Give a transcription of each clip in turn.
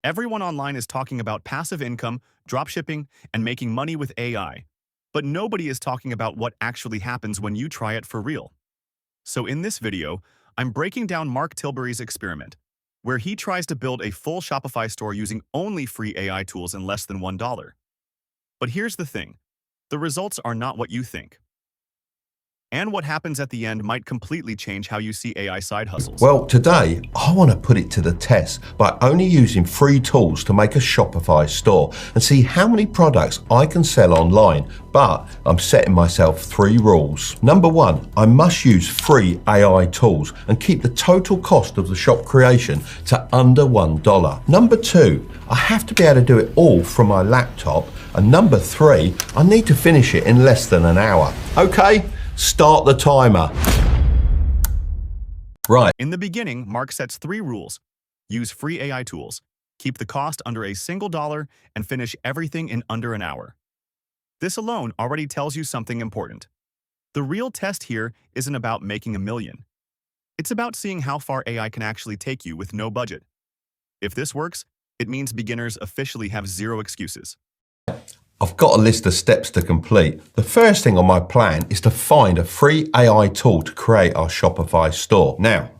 Everyone online is talking about passive income, dropshipping, and making money with AI. But nobody is talking about what actually happens when you try it for real. So in this video, I'm breaking down Mark Tilbury's experiment, where he tries to build a full Shopify store using only free AI tools in less than $1. But here's the thing, the results are not what you think. And what happens at the end might completely change how you see AI side hustles. Well, today I want to put it to the test by only using free tools to make a Shopify store and see how many products I can sell online. But I'm setting myself 3 rules. Number 1, I must use free AI tools and keep the total cost of the shop creation to under $1. Number 2, I have to be able to do it all from my laptop. And number 3, I need to finish it in less than an hour. Okay? Start the timer. Right. In the beginning, Mark sets 3 rules. Use free AI tools, keep the cost under a single dollar, and finish everything in under an hour. This alone already tells you something important. The real test here isn't about making a million. It's about seeing how far AI can actually take you with no budget. If this works, it means beginners officially have 0 excuses. I've got a list of steps to complete. The first thing on my plan is to find a free AI tool to create our Shopify store. Now,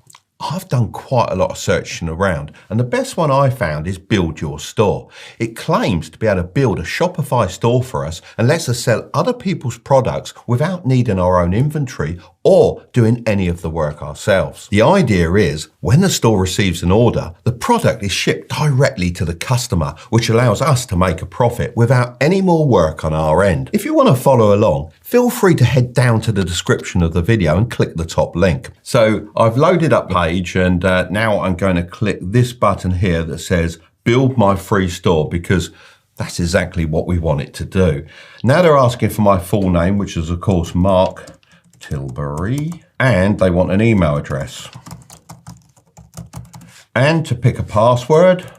I've done quite a lot of searching around, and the best one I found is Build Your Store. It claims to be able to build a Shopify store for us and lets us sell other people's products without needing our own inventory or doing any of the work ourselves. The idea is, when the store receives an order, the product is shipped directly to the customer, which allows us to make a profit without any more work on our end. If you want to follow along, feel free to head down to the description of the video and click the top link. So I've loaded up the page, and now I'm going to click this button here that says Build My Free Store, because that's exactly what we want it to do. Now they're asking for my full name, which is of course Mark Tilbury, and they want an email address. And to pick a password.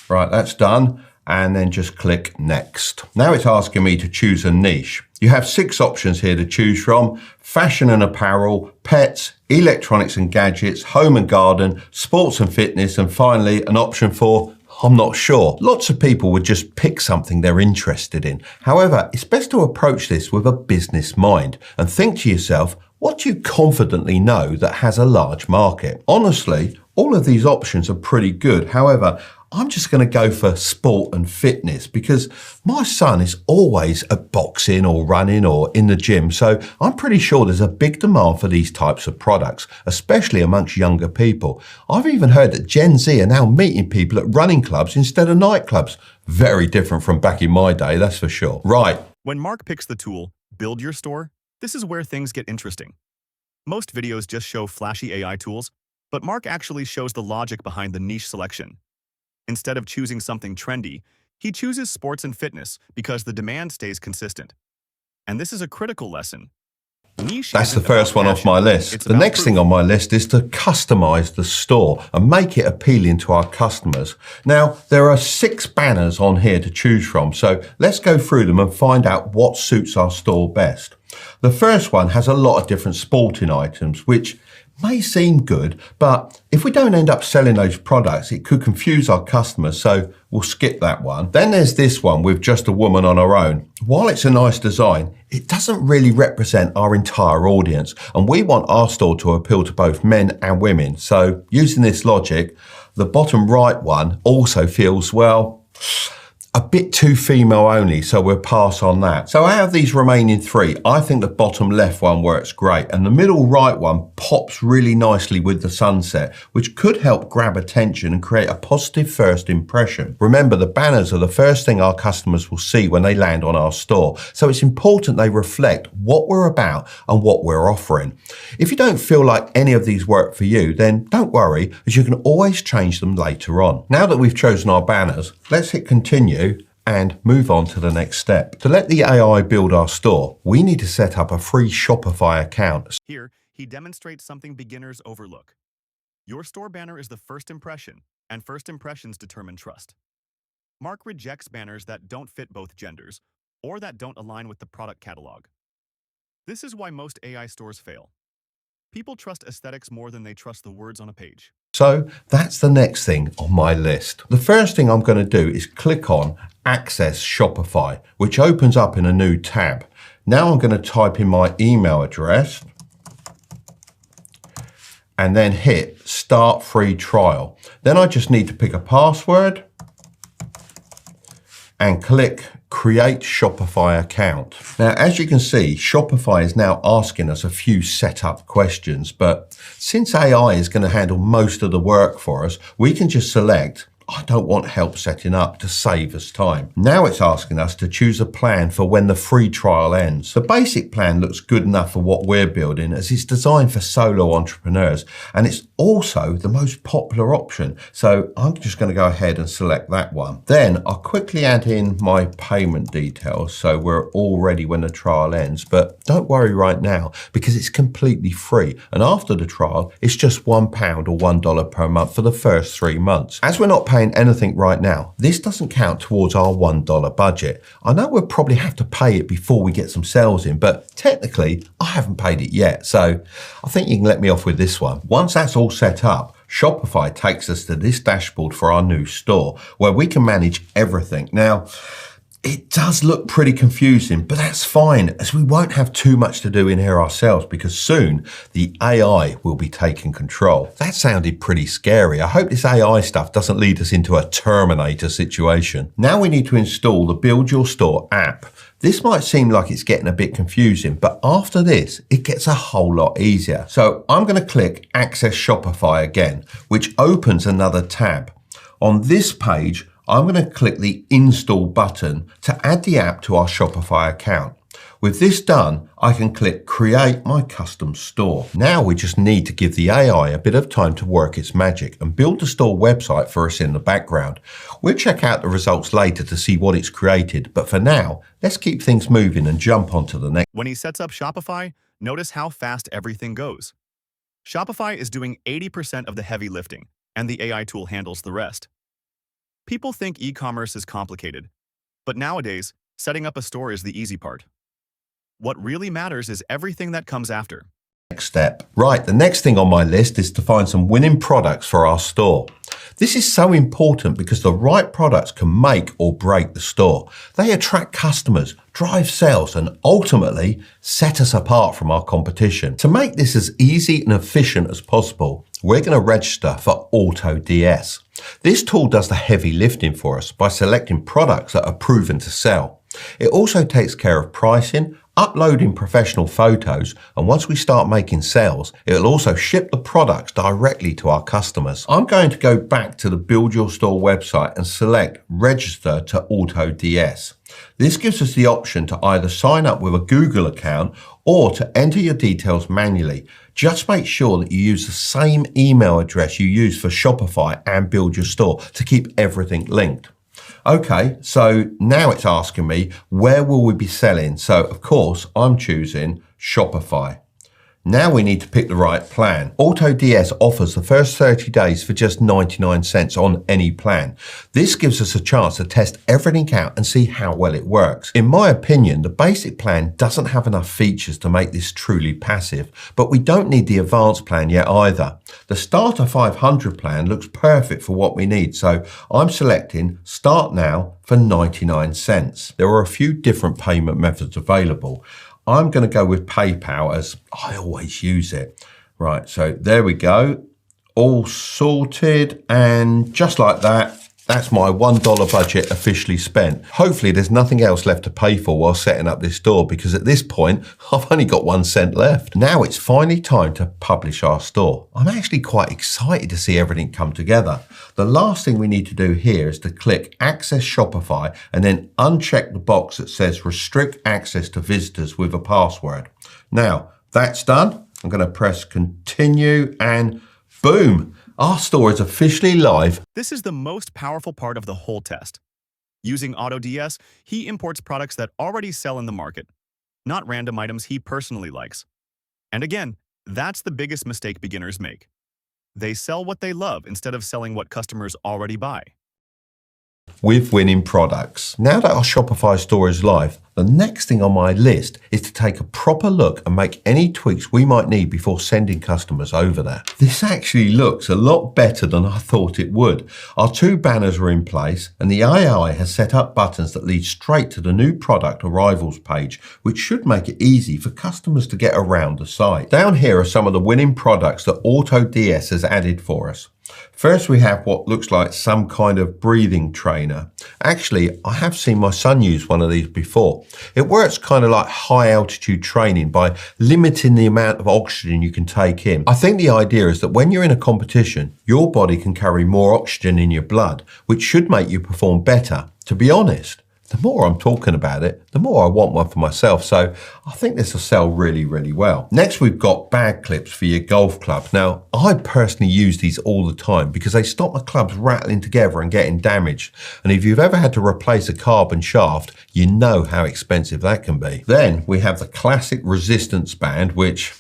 Right, that's done. And then just click next. Now it's asking me to choose a niche. You have 6 options here to choose from: fashion and apparel, pets, electronics and gadgets, home and garden, sports and fitness, and finally an option for I'm not sure. Lots of people would just pick something they're interested in. However, it's best to approach this with a business mind and think to yourself, what do you confidently know that has a large market? Honestly, all of these options are pretty good. However, I'm just going to go for sport and fitness because my son is always at boxing or running or in the gym. So I'm pretty sure there's a big demand for these types of products, especially amongst younger people. I've even heard that Gen Z are now meeting people at running clubs instead of nightclubs. Very different from back in my day, that's for sure. Right. When Mark picks the tool, Build Your Store, this is where things get interesting. Most videos just show flashy AI tools, but Mark actually shows the logic behind the niche selection. Instead of choosing something trendy, he chooses sports and fitness because the demand stays consistent. And this is a critical lesson. Niche That's the isn't first about one off passion, my list. it's The about next proof. thing on my list is to customize the store and make it appealing to our customers. Now, there are 6 banners on here to choose from, so let's go through them and find out what suits our store best. The first one has a lot of different sporting items, which may seem good, but if we don't end up selling those products, it could confuse our customers, so we'll skip that one. Then there's this one with just a woman on her own. While it's a nice design, it doesn't really represent our entire audience, and we want our store to appeal to both men and women. So using this logic, the bottom right one also feels, well, a bit too female only, so we'll pass on that. So out of these remaining 3, I think the bottom left one works great, and the middle right one pops really nicely with the sunset, which could help grab attention and create a positive first impression. Remember, the banners are the first thing our customers will see when they land on our store, so it's important they reflect what we're about and what we're offering. If you don't feel like any of these work for you, then don't worry, as you can always change them later on. Now that we've chosen our banners, let's hit continue and move on to the next step. To let the AI build our store, we need to set up a free Shopify account. Here, he demonstrates something beginners overlook. Your store banner is the first impression, and first impressions determine trust. Mark rejects banners that don't fit both genders or that don't align with the product catalog. This is why most AI stores fail. People trust aesthetics more than they trust the words on a page. So that's the next thing on my list. The first thing I'm going to do is click on Access Shopify, which opens up in a new tab. Now I'm going to type in my email address and then hit Start Free Trial. Then I just need to pick a password and click Create Shopify Account. Now, as you can see, Shopify is now asking us a few setup questions, but since AI is going to handle most of the work for us, we can just select I don't want help setting up to save us time. Now it's asking us to choose a plan for when the free trial ends. The basic plan looks good enough for what we're building as it's designed for solo entrepreneurs and it's also the most popular option. So I'm just going to go ahead and select that one. Then I'll quickly add in my payment details so we're all ready when the trial ends. But don't worry right now because it's completely free. And after the trial, it's just £1 or $1 per month for the first 3 months. As we're not paying anything right now, this doesn't count towards our $1 budget. I know we'll probably have to pay it before we get some sales in, but technically I haven't paid it yet. So I think you can let me off with this one. Once that's all set up, Shopify takes us to this dashboard for our new store where we can manage everything. Now, it does look pretty confusing, but that's fine as we won't have too much to do in here ourselves because soon the AI will be taking control. That sounded pretty scary. I hope this AI stuff doesn't lead us into a Terminator situation. Now we need to install the Build Your Store app. This might seem like it's getting a bit confusing, but after this, it gets a whole lot easier. So I'm going to click Access Shopify again, which opens another tab. On this page, I'm going to click the Install button to add the app to our Shopify account. With this done, I can click Create My Custom Store. Now we just need to give the AI a bit of time to work its magic and build the store website for us in the background. We'll check out the results later to see what it's created, but for now, let's keep things moving and jump onto the next. When he sets up Shopify, notice how fast everything goes. Shopify is doing 80% of the heavy lifting, and the AI tool handles the rest. People think e-commerce is complicated, but nowadays, setting up a store is the easy part. What really matters is everything that comes after. Next step. Right, the next thing on my list is to find some winning products for our store. This is so important because the right products can make or break the store. They attract customers, drive sales, and ultimately set us apart from our competition. To make this as easy and efficient as possible, we're going to register for AutoDS. This tool does the heavy lifting for us by selecting products that are proven to sell. It also takes care of pricing, uploading professional photos, and once we start making sales, it'll also ship the products directly to our customers. I'm going to go back to the Build Your Store website and select Register to AutoDS. This gives us the option to either sign up with a Google account or to enter your details manually. Just make sure that you use the same email address you use for Shopify and Build Your Store to keep everything linked. Okay, so now it's asking me, where will we be selling? So of course, I'm choosing Shopify. Now we need to pick the right plan. AutoDS offers the first 30 days for just 99 cents on any plan. This gives us a chance to test everything out and see how well it works. In my opinion, the basic plan doesn't have enough features to make this truly passive, but we don't need the advanced plan yet either. The Starter 500 plan looks perfect for what we need, so I'm selecting Start Now for 99 cents. There are a few different payment methods available. I'm going to go with PayPal as I always use it. Right, so there we go. All sorted, and just like that, that's my $1 budget officially spent. Hopefully there's nothing else left to pay for while setting up this store because at this point, I've only got 1 cent left. Now it's finally time to publish our store. I'm actually quite excited to see everything come together. The last thing we need to do here is to click Access Shopify and then uncheck the box that says Restrict Access to Visitors with a Password. Now, that's done. I'm going to press Continue and boom, our store is officially live. This is the most powerful part of the whole test. Using AutoDS, he imports products that already sell in the market, not random items he personally likes. And again, that's the biggest mistake beginners make. They sell what they love instead of selling what customers already buy. with winning products. Now that our Shopify store is live, the next thing on my list is to take a proper look and make any tweaks we might need before sending customers over there. This actually looks a lot better than I thought it would. Our 2 banners are in place and the AI has set up buttons that lead straight to the new product arrivals page, which should make it easy for customers to get around the site. Down here are some of the winning products that AutoDS has added for us. First, we have what looks like some kind of breathing trainer. Actually, I have seen my son use one of these before. It works kind of like high altitude training by limiting the amount of oxygen you can take in. I think the idea is that when you're in a competition, your body can carry more oxygen in your blood, which should make you perform better. To be honest, the more I'm talking about it, the more I want one for myself. So I think this will sell really, really well. Next, we've got bag clips for your golf club. Now, I personally use these all the time because they stop my clubs rattling together and getting damaged. And if you've ever had to replace a carbon shaft, you know how expensive that can be. Then we have the classic resistance band, which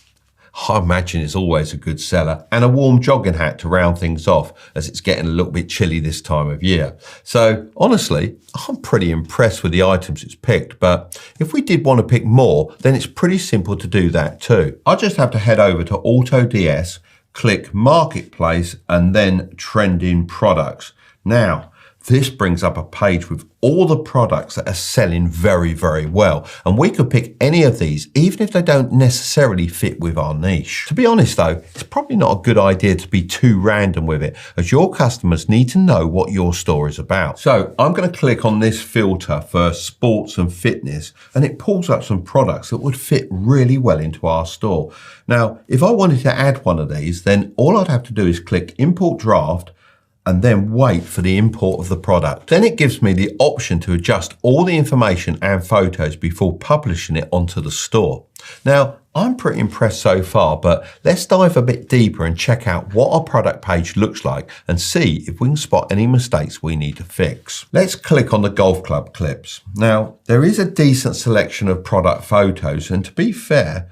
I imagine is always a good seller, and a warm jogging hat to round things off as it's getting a little bit chilly this time of year. So honestly, I'm pretty impressed with the items it's picked, but if we did want to pick more, then it's pretty simple to do that too. I just have to head over to AutoDS, click Marketplace, and then Trending Products. Now, this brings up a page with all the products that are selling very, very well. And we could pick any of these, even if they don't necessarily fit with our niche. To be honest though, it's probably not a good idea to be too random with it, as your customers need to know what your store is about. So I'm going to click on this filter for sports and fitness, and it pulls up some products that would fit really well into our store. Now, if I wanted to add one of these, then all I'd have to do is click Import Draft, and then wait for the import of the product. Then it gives me the option to adjust all the information and photos before publishing it onto the store. Now, I'm pretty impressed so far, but let's dive a bit deeper and check out what our product page looks like and see if we can spot any mistakes we need to fix. Let's click on the golf club clips. Now, there is a decent selection of product photos, and to be fair,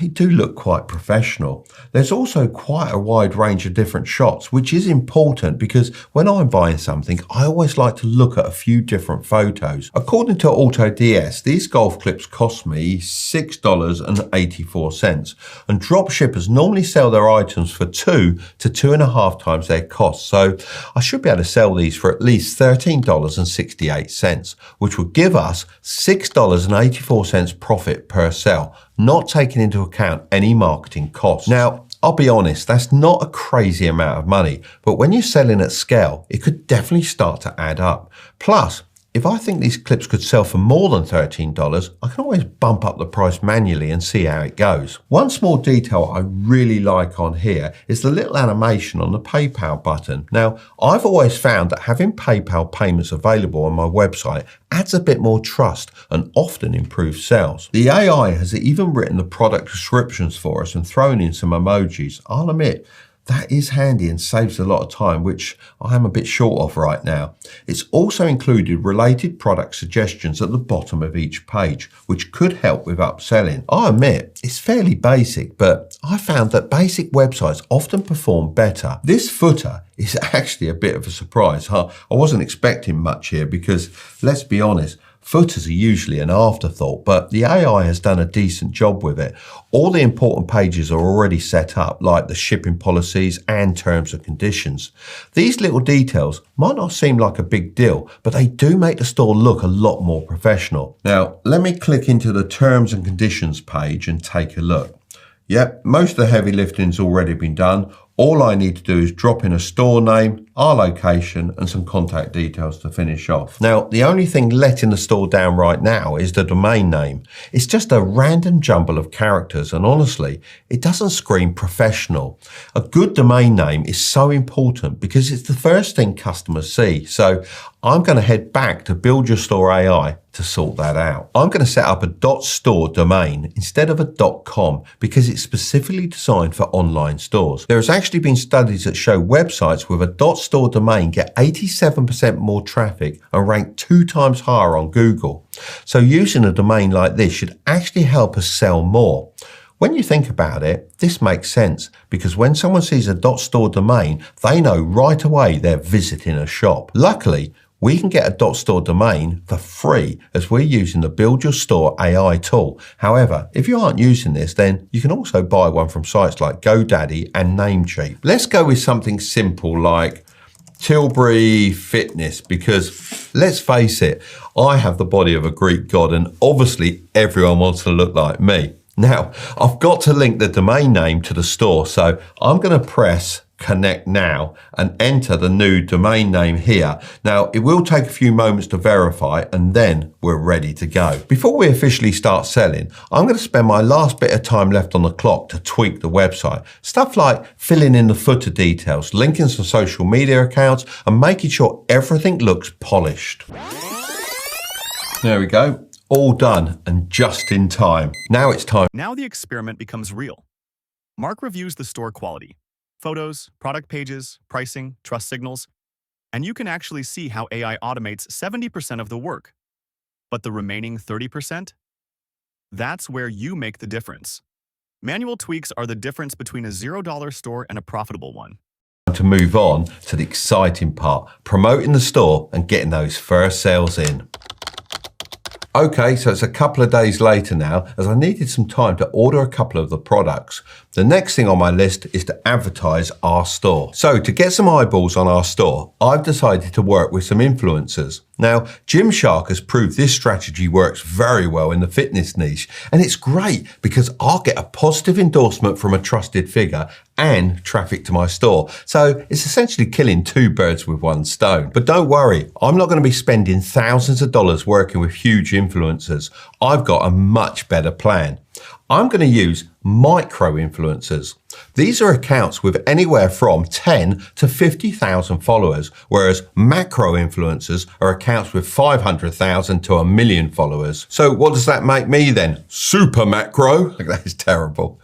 they do look quite professional. There's also quite a wide range of different shots, which is important because when I'm buying something, I always like to look at a few different photos. According to AutoDS, these golf clips cost me $6.84, and dropshippers normally sell their items for 2 to 2.5 times their cost. So I should be able to sell these for at least $13.68, which would give us $6.84 profit per sale, not taking into account any marketing costs. Now, I'll be honest, that's not a crazy amount of money, but when you're selling at scale, it could definitely start to add up. Plus, if I think these clips could sell for more than $13, I can always bump up the price manually and see how it goes. One small detail I really like on here is the little animation on the PayPal button. Now, I've always found that having PayPal payments available on my website adds a bit more trust and often improves sales. The AI has even written the product descriptions for us and thrown in some emojis. I'll admit, that is handy and saves a lot of time, which I am a bit short of right now. It's also included related product suggestions at the bottom of each page, which could help with upselling. I admit, it's fairly basic, but I found that basic websites often perform better. This footer is actually a bit of a surprise. I wasn't expecting much here because, let's be honest, footers are usually an afterthought, but the AI has done a decent job with it. All the important pages are already set up, like the shipping policies and terms and conditions. These little details might not seem like a big deal, but they do make the store look a lot more professional. Now, let me click into the terms and conditions page and take a look. Yep, most of the heavy lifting's already been done. All I need to do is drop in a store name, our location, and some contact details to finish off. Now, the only thing letting the store down right now is the domain name. It's just a random jumble of characters, and honestly, it doesn't scream professional. A good domain name is so important because it's the first thing customers see. So I'm going to head back to Build Your Store AI to sort that out. I'm going to set up a .store domain instead of a .com because it's specifically designed for online stores. There has actually been studies that show websites with a .store domain get 87% more traffic and rank 2 times higher on Google. So using a domain like this should actually help us sell more. When you think about it, this makes sense because when someone sees a .store domain, they know right away they're visiting a shop. Luckily, we can get a .store domain for free as we're using the Build Your Store AI tool. However, if you aren't using this, then you can also buy one from sites like GoDaddy and Namecheap. Let's go with something simple like Tilbury Fitness, because let's face it, I have the body of a Greek god and obviously everyone wants to look like me. Now, I've got to link the domain name to the store, so I'm going to press connect now and enter the new domain name here. Now, it will take a few moments to verify and then we're ready to go. Before we officially start selling, I'm going to spend my last bit of time left on the clock to tweak the website. Stuff like filling in the footer details, linking some social media accounts, and making sure everything looks polished. There we go. All done and just in time. Now it's time. Now the experiment becomes real. Mark reviews the store quality, photos, product pages, pricing, trust signals, and you can actually see how AI automates 70% of the work. But the remaining 30%? That's where you make the difference. Manual tweaks are the difference between a $0 store and a profitable one. To move on to the exciting part, promoting the store and getting those first sales in. Okay, so it's a couple of days later now, as I needed some time to order a couple of the products. The next thing on my list is to advertise our store. So to get some eyeballs on our store, I've decided to work with some influencers. Now, Gymshark has proved this strategy works very well in the fitness niche, and it's great because I'll get a positive endorsement from a trusted figure and traffic to my store. So it's essentially killing two birds with one stone. But don't worry, I'm not going to be spending thousands of dollars working with huge influencers. I've got a much better plan. I'm going to use micro influencers. These are accounts with anywhere from 10 to 50,000 followers, whereas macro influencers are accounts with 500,000 to 1 million followers. So what does that make me then? Super macro? That is terrible.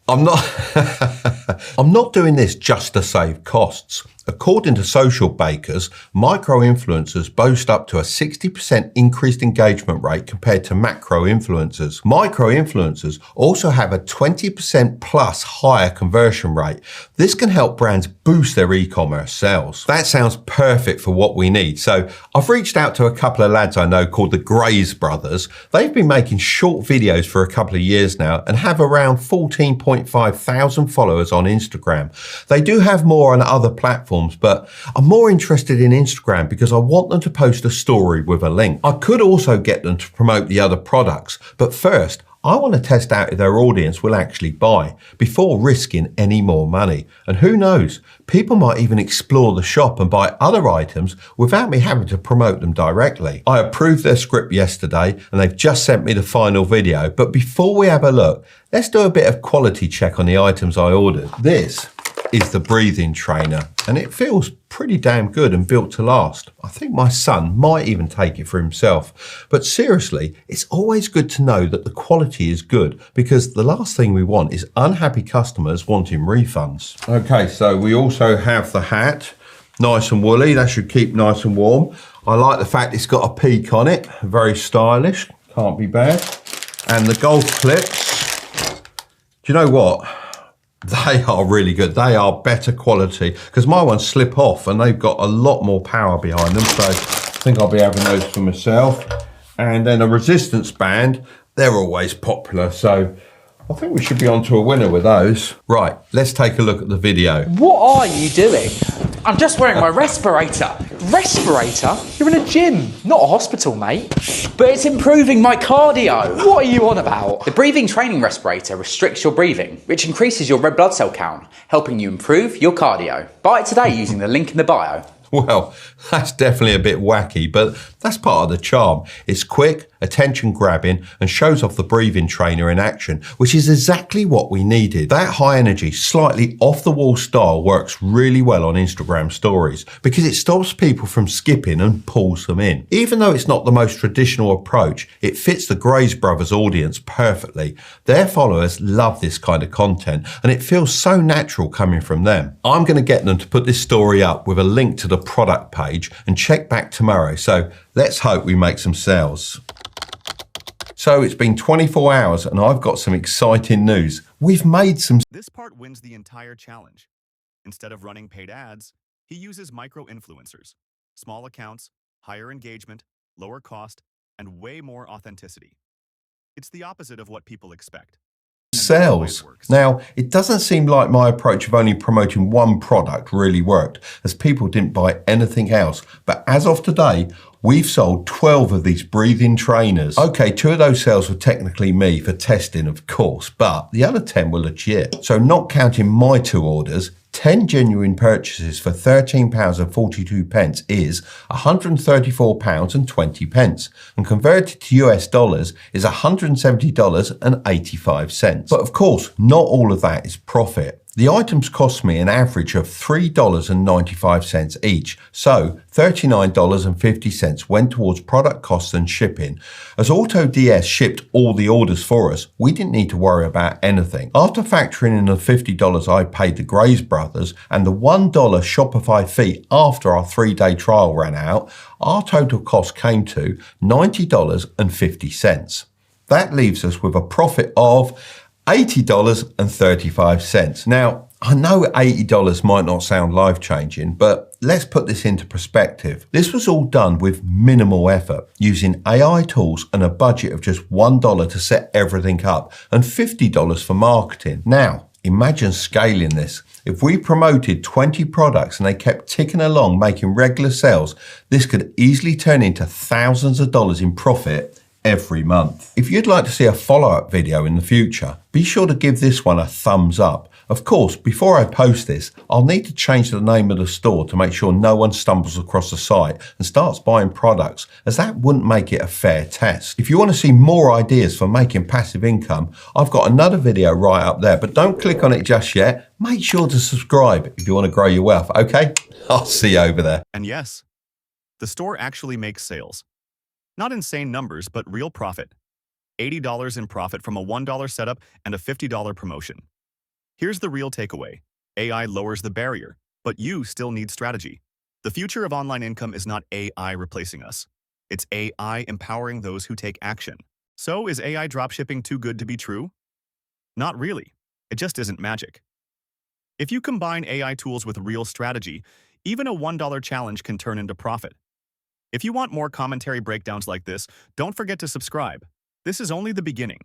I'm not doing this just to save costs. According to Social Bakers, micro-influencers boast up to a 60% increased engagement rate compared to macro-influencers. Micro-influencers also have a 20% plus higher conversion rate. This can help brands boost their e-commerce sales. That sounds perfect for what we need. So I've reached out to a couple of lads I know called the Grays Brothers. They've been making short videos for a couple of years now and have around 14.5 thousand followers on Instagram. They do have more on other platforms, but I'm more interested in Instagram because I want them to post a story with a link. I could also get them to promote the other products, but first, I want to test out if their audience will actually buy before risking any more money. And who knows, people might even explore the shop and buy other items without me having to promote them directly. I approved their script yesterday and they've just sent me the final video. But before we have a look, let's do a bit of quality check on the items I ordered. This is the breathing trainer and it feels pretty damn good and built to last. I think my son might even take it for himself. But seriously, it's always good to know that the quality is good because the last thing we want is unhappy customers wanting refunds. Okay, so we also have the hat, nice and woolly. That should keep nice and warm. I like the fact it's got a peak on it, very stylish, can't be bad. And the golf clips, do you know what? They are really good. They are better quality because my ones slip off and they've got a lot more power behind them. So I think I'll be having those for myself. And then a resistance band, they're always popular. So I think we should be on to a winner with those. Right, let's take a look at the video. What are you doing? I'm just wearing my respirator. Respirator? You're in a gym, not a hospital, mate. But it's improving my cardio. What are you on about? The breathing training respirator restricts your breathing, which increases your red blood cell count, helping you improve your cardio. Buy it today using the link in the bio. Well, that's definitely a bit wacky, but that's part of the charm. It's quick, attention grabbing, and shows off the breathing trainer in action, which is exactly what we needed. That high energy, slightly off the wall style works really well on Instagram stories because it stops people from skipping and pulls them in. Even though it's not the most traditional approach, it fits the Grays Brothers audience perfectly. Their followers love this kind of content and it feels so natural coming from them. I'm going to get them to put this story up with a link to the product page and check back tomorrow. So let's hope we make some sales. So it's been 24 hours and I've got some exciting news. We've made some... This part wins the entire challenge. Instead of running paid ads, he uses micro-influencers, small accounts, higher engagement, lower cost, and way more authenticity. It's the opposite of what people expect. And that's why it Sales. works. Now, it doesn't seem like my approach of only promoting one product really worked, as people didn't buy anything else. But as of today, we've sold 12 of these breathing trainers. Okay, 2 of those sales were technically me for testing, of course, but the other 10 were legit. So not counting my 2 orders, 10 genuine purchases for £13.42 is £134.20, and converted to US dollars is $170.85. But of course, not all of that is profit. The items cost me an average of $3.95 each, so $39.50 went towards product costs and shipping. As AutoDS shipped all the orders for us, we didn't need to worry about anything. After factoring in the $50 I paid the Grays brothers and the $1 Shopify fee after our 3-day trial ran out, our total cost came to $90.50. That leaves us with a profit of $80.35. Now, I know $80 might not sound life-changing, but let's put this into perspective. This was all done with minimal effort, using AI tools and a budget of just $1 to set everything up and $50 for marketing. Now, imagine scaling this. If we promoted 20 products and they kept ticking along making regular sales, this could easily turn into thousands of dollars in profit every month. If you'd like to see a follow-up video in the future, be sure to give this one a thumbs up. Of course, before I post this, I'll need to change the name of the store to make sure no one stumbles across the site and starts buying products, as that wouldn't make it a fair test. If you want to see more ideas for making passive income, I've got another video right up there, but don't click on it just yet. Make sure to subscribe if you want to grow your wealth, okay? I'll see you over there. And yes, the store actually makes sales. Not insane numbers, but real profit. $80 in profit from a $1 setup and a $50 promotion. Here's the real takeaway. AI lowers the barrier, but you still need strategy. The future of online income is not AI replacing us. It's AI empowering those who take action. So is AI dropshipping too good to be true? Not really. It just isn't magic. If you combine AI tools with real strategy, even a $1 challenge can turn into profit. If you want more commentary breakdowns like this, don't forget to subscribe. This is only the beginning.